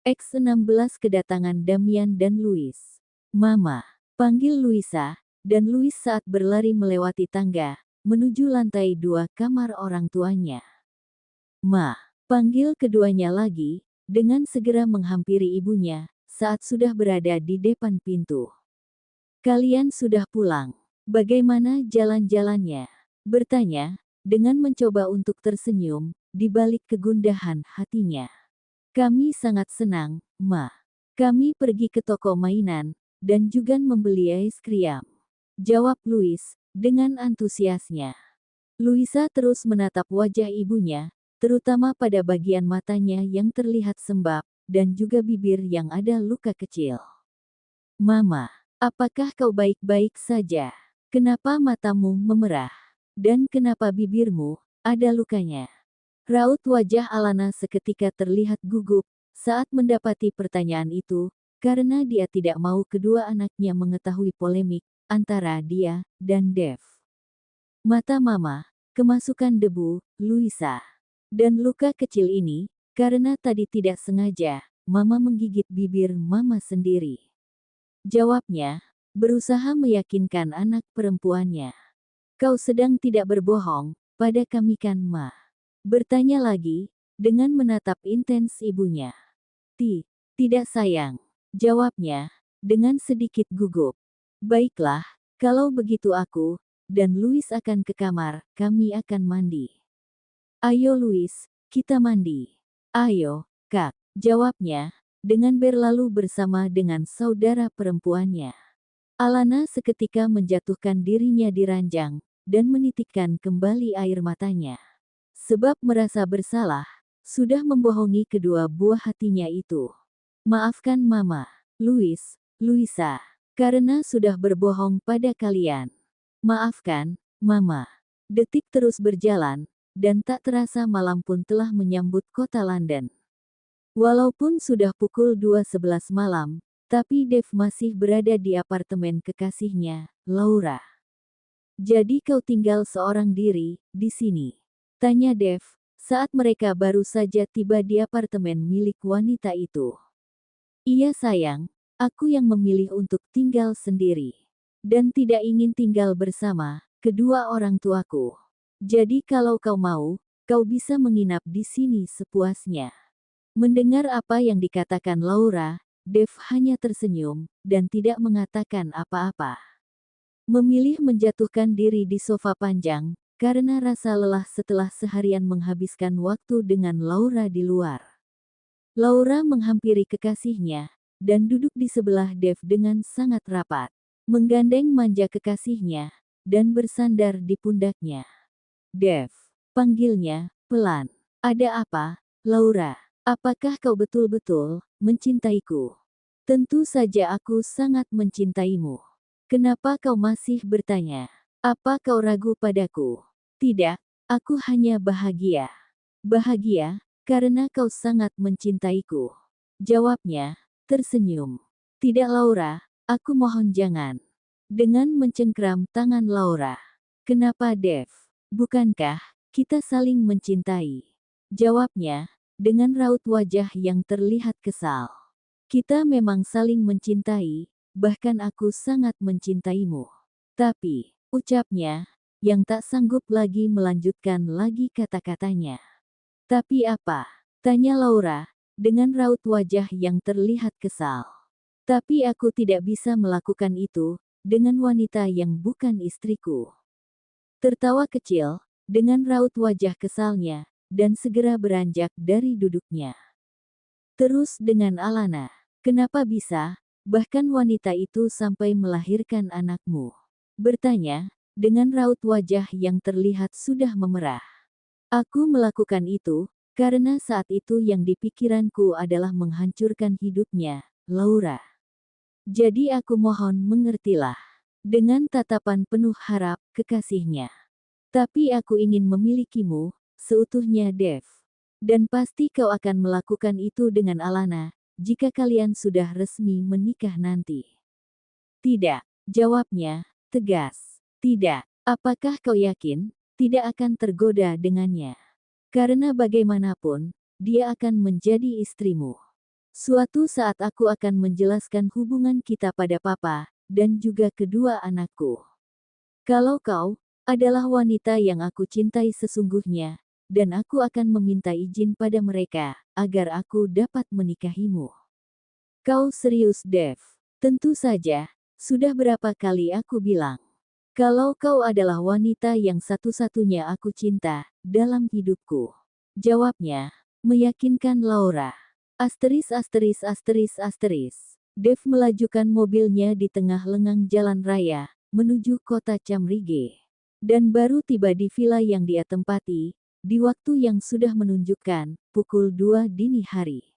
X16 kedatangan Damian dan Louis. Mama, panggil Luisa, dan Louis saat berlari melewati tangga, menuju lantai 2 kamar orang tuanya. Ma, panggil keduanya lagi, dengan segera menghampiri ibunya, saat sudah berada di depan pintu. Kalian sudah pulang. Bagaimana jalan-jalannya? Bertanya, dengan mencoba untuk tersenyum, di balik kegundahan hatinya. Kami sangat senang, Ma. Kami pergi ke toko mainan, dan juga membeli es krim. Jawab Louis, dengan antusiasnya. Luisa terus menatap wajah ibunya, terutama pada bagian matanya yang terlihat sembab, dan juga bibir yang ada luka kecil. Mama, apakah kau baik-baik saja? Kenapa matamu memerah? Dan kenapa bibirmu ada lukanya? Raut wajah Alana seketika terlihat gugup saat mendapati pertanyaan itu, karena dia tidak mau kedua anaknya mengetahui polemik antara dia dan Dev. Mata Mama kemasukan debu, Luisa. Dan luka kecil ini, karena tadi tidak sengaja, Mama menggigit bibir Mama sendiri. Jawabnya, berusaha meyakinkan anak perempuannya. Kau sedang tidak berbohong pada kami kan, Ma? Bertanya lagi, dengan menatap intens ibunya. Tidak sayang. Jawabnya, dengan sedikit gugup. Baiklah, kalau begitu aku, dan Louis akan ke kamar, kami akan mandi. Ayo Louis, kita mandi. Ayo, Kak. Jawabnya, dengan berlalu bersama dengan saudara perempuannya. Alana seketika menjatuhkan dirinya di ranjang, dan menitikkan kembali air matanya. Sebab merasa bersalah, sudah membohongi kedua buah hatinya itu. Maafkan Mama, Luisa, karena sudah berbohong pada kalian. Maafkan, Mama. Detik terus berjalan, dan tak terasa malam pun telah menyambut kota London. Walaupun sudah pukul 2:11 malam, tapi Dev masih berada di apartemen kekasihnya, Laura. Jadi kau tinggal seorang diri, di sini? Tanya Dev, saat mereka baru saja tiba di apartemen milik wanita itu. Iya sayang, aku yang memilih untuk tinggal sendiri. Dan tidak ingin tinggal bersama kedua orang tuaku. Jadi kalau kau mau, kau bisa menginap di sini sepuasnya. Mendengar apa yang dikatakan Laura, Dev hanya tersenyum, dan tidak mengatakan apa-apa. Memilih menjatuhkan diri di sofa panjang, karena rasa lelah setelah seharian menghabiskan waktu dengan Laura di luar. Laura menghampiri kekasihnya, dan duduk di sebelah Dev dengan sangat rapat. Menggandeng manja kekasihnya, dan bersandar di pundaknya. Dev, panggilnya, pelan. Ada apa, Laura? Apakah kau betul-betul mencintaiku? Tentu saja aku sangat mencintaimu. Kenapa kau masih bertanya? Apa kau ragu padaku? Tidak, aku hanya bahagia. Bahagia, karena kau sangat mencintaiku. Jawabnya, tersenyum. Tidak Laura, aku mohon jangan. Dengan mencengkram tangan Laura. Kenapa Dev? Bukankah kita saling mencintai? Jawabnya, dengan raut wajah yang terlihat kesal. Kita memang saling mencintai, bahkan aku sangat mencintaimu. Tapi, ucapnya, yang tak sanggup lagi melanjutkan lagi kata-katanya. Tapi apa? Tanya Laura, dengan raut wajah yang terlihat kesal. Tapi aku tidak bisa melakukan itu, dengan wanita yang bukan istriku. Tertawa kecil, dengan raut wajah kesalnya, dan segera beranjak dari duduknya. Terus dengan Alana, kenapa bisa, bahkan wanita itu sampai melahirkan anakmu? Bertanya, dengan raut wajah yang terlihat sudah memerah. Aku melakukan itu, karena saat itu yang dipikiranku adalah menghancurkan hidupnya, Laura. Jadi aku mohon mengertilah. Dengan tatapan penuh harap, kekasihnya. Tapi aku ingin memilikimu, seutuhnya Dev. Dan pasti kau akan melakukan itu dengan Alana, jika kalian sudah resmi menikah nanti. Tidak, jawabnya, tegas. Tidak, apakah kau yakin, tidak akan tergoda dengannya? Karena bagaimanapun, dia akan menjadi istrimu. Suatu saat aku akan menjelaskan hubungan kita pada papa, dan juga kedua anakku. Kalau kau adalah wanita yang aku cintai sesungguhnya, dan aku akan meminta izin pada mereka, agar aku dapat menikahimu. Kau serius, Dev? Tentu saja, sudah berapa kali aku bilang. Kalau kau adalah wanita yang satu-satunya aku cinta, dalam hidupku. Jawabnya, meyakinkan Laura. Asteris asteris asteris asteris. Dev melajukan mobilnya di tengah lengang jalan raya, menuju kota Camrige. Dan baru tiba di villa yang dia tempati, di waktu yang sudah menunjukkan, pukul 2 dini hari.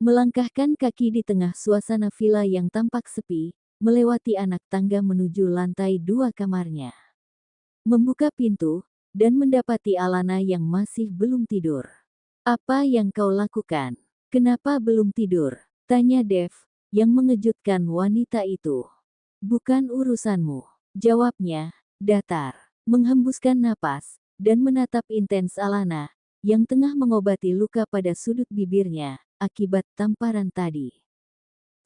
Melangkahkan kaki di tengah suasana villa yang tampak sepi, melewati anak tangga menuju lantai 2 kamarnya. Membuka pintu, dan mendapati Alana yang masih belum tidur. Apa yang kau lakukan? Kenapa belum tidur? Tanya Dev, yang mengejutkan wanita itu. Bukan urusanmu. Jawabnya, datar. Menghembuskan napas, dan menatap intens Alana, yang tengah mengobati luka pada sudut bibirnya, akibat tamparan tadi.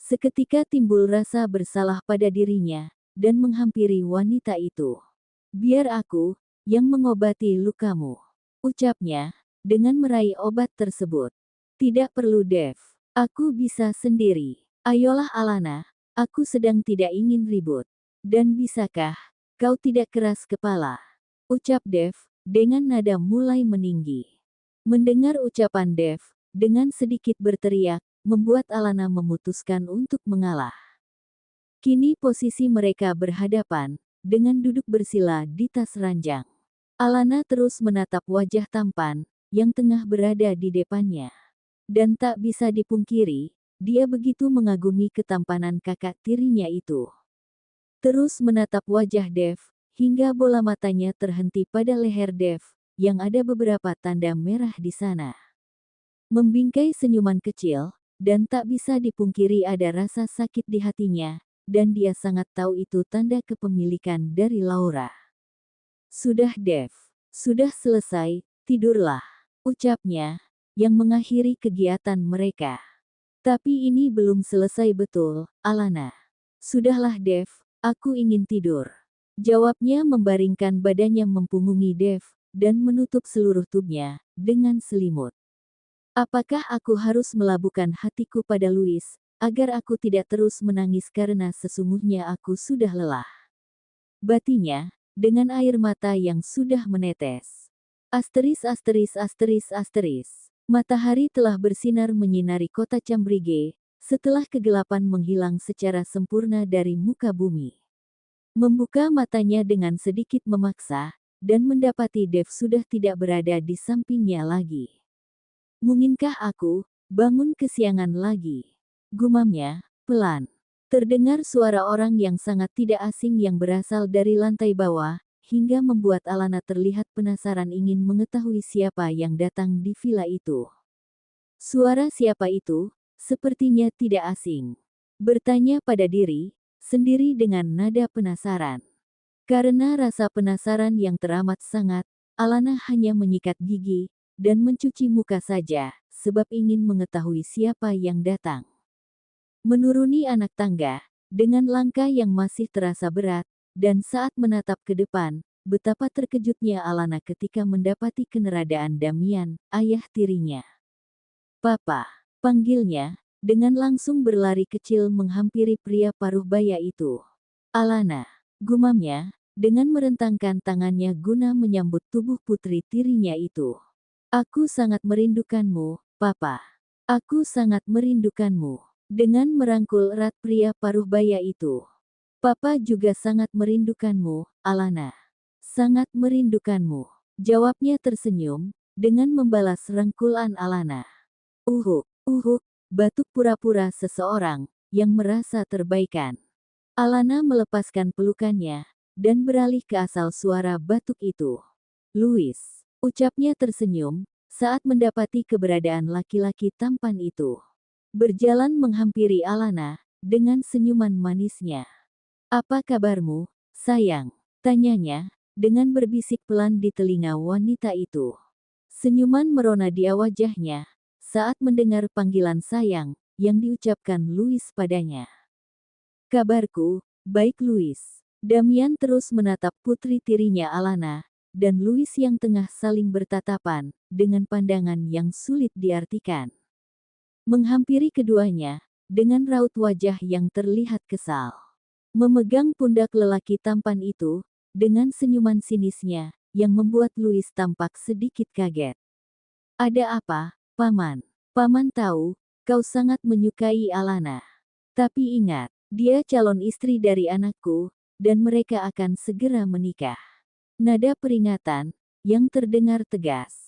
Seketika timbul rasa bersalah pada dirinya, dan menghampiri wanita itu. Biar aku, yang mengobati lukamu. Ucapnya, dengan meraih obat tersebut. Tidak perlu Dev. Aku bisa sendiri. Ayolah Alana, aku sedang tidak ingin ribut. Dan bisakah, kau tidak keras kepala? Ucap Dev, dengan nada mulai meninggi. Mendengar ucapan Dev, dengan sedikit berteriak, membuat Alana memutuskan untuk mengalah. Kini posisi mereka berhadapan, dengan duduk bersila di tas ranjang. Alana terus menatap wajah tampan, yang tengah berada di depannya. Dan tak bisa dipungkiri, dia begitu mengagumi ketampanan kakak tirinya itu. Terus menatap wajah Dev, hingga bola matanya terhenti pada leher Dev, yang ada beberapa tanda merah di sana. Membingkai senyuman kecil, dan tak bisa dipungkiri ada rasa sakit di hatinya, dan dia sangat tahu itu tanda kepemilikan dari Laura. Sudah Dev, sudah selesai, tidurlah, ucapnya, yang mengakhiri kegiatan mereka. Tapi ini belum selesai betul, Alana. Sudahlah Dev, aku ingin tidur. Jawabnya membaringkan badannya mempungungi Dev, dan menutup seluruh tubuhnya, dengan selimut. Apakah aku harus melabuhkan hatiku pada Louis, agar aku tidak terus menangis karena sesungguhnya aku sudah lelah. Batinya, dengan air mata yang sudah menetes. Asteris asteris asteris asteris. Matahari telah bersinar menyinari kota Camrige, setelah kegelapan menghilang secara sempurna dari muka bumi. Membuka matanya dengan sedikit memaksa, dan mendapati Dev sudah tidak berada di sampingnya lagi. Munginkah aku bangun kesiangan lagi? Gumamnya, pelan. Terdengar suara orang yang sangat tidak asing yang berasal dari lantai bawah, hingga membuat Alana terlihat penasaran ingin mengetahui siapa yang datang di villa itu. Suara siapa itu, sepertinya tidak asing. Bertanya pada diri sendiri dengan nada penasaran. Karena rasa penasaran yang teramat sangat, Alana hanya menyikat gigi, dan mencuci muka saja, sebab ingin mengetahui siapa yang datang. Menuruni anak tangga, dengan langkah yang masih terasa berat, dan saat menatap ke depan, betapa terkejutnya Alana ketika mendapati keberadaan Damian, ayah tirinya. Papa, panggilnya, dengan langsung berlari kecil menghampiri pria paruh baya itu. Alana, gumamnya, dengan merentangkan tangannya guna menyambut tubuh putri tirinya itu. Aku sangat merindukanmu, Papa. Aku sangat merindukanmu. Dengan merangkul erat pria paruh baya itu. Papa juga sangat merindukanmu, Alana. Sangat merindukanmu. Jawabnya tersenyum, dengan membalas rangkulan Alana. Uhuk, batuk pura-pura seseorang, yang merasa terbaikan. Alana melepaskan pelukannya, dan beralih ke asal suara batuk itu. Louis, ucapnya tersenyum, saat mendapati keberadaan laki-laki tampan itu. Berjalan menghampiri Alana, dengan senyuman manisnya. Apa kabarmu, sayang? Tanyanya, dengan berbisik pelan di telinga wanita itu. Senyuman merona di wajahnya, saat mendengar panggilan sayang, yang diucapkan Louis padanya. Kabarku, baik Louis. Damian terus menatap putri tirinya Alana, dan Louis yang tengah saling bertatapan, dengan pandangan yang sulit diartikan. Menghampiri keduanya, dengan raut wajah yang terlihat kesal. Memegang pundak lelaki tampan itu, dengan senyuman sinisnya, yang membuat Louis tampak sedikit kaget. Ada apa, Paman? Paman tahu, kau sangat menyukai Alana. Tapi ingat, dia calon istri dari anakku, dan mereka akan segera menikah. Nada peringatan, yang terdengar tegas,